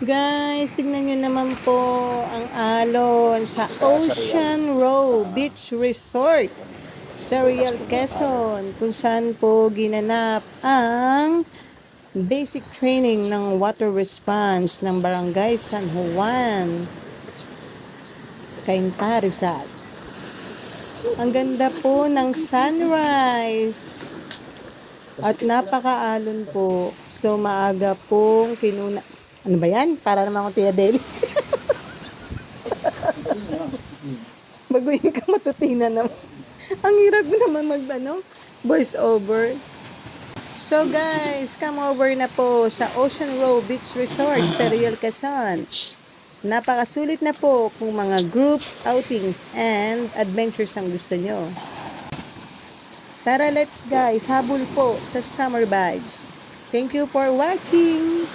Guys, tignan nyo naman po ang alon sa Ocean Row Beach Resort sa Real Quezon, kung saan po ginanap ang basic training ng water response ng Barangay San Juan, Cainta, Rizal. Ang ganda po ng sunrise at napakaalon po. So maaga pong kinuna. Ano ba yan? Para naman akong Tia Deli. Baguhin ka, matutina naman. Ang hirap naman voice over. So guys, come over na po sa Ocean Row Beach Resort sa Real Quezon. Napakasulit na po kung mga group outings and adventures ang gusto nyo. Tara, let's guys, habol po sa summer vibes. Thank you for watching!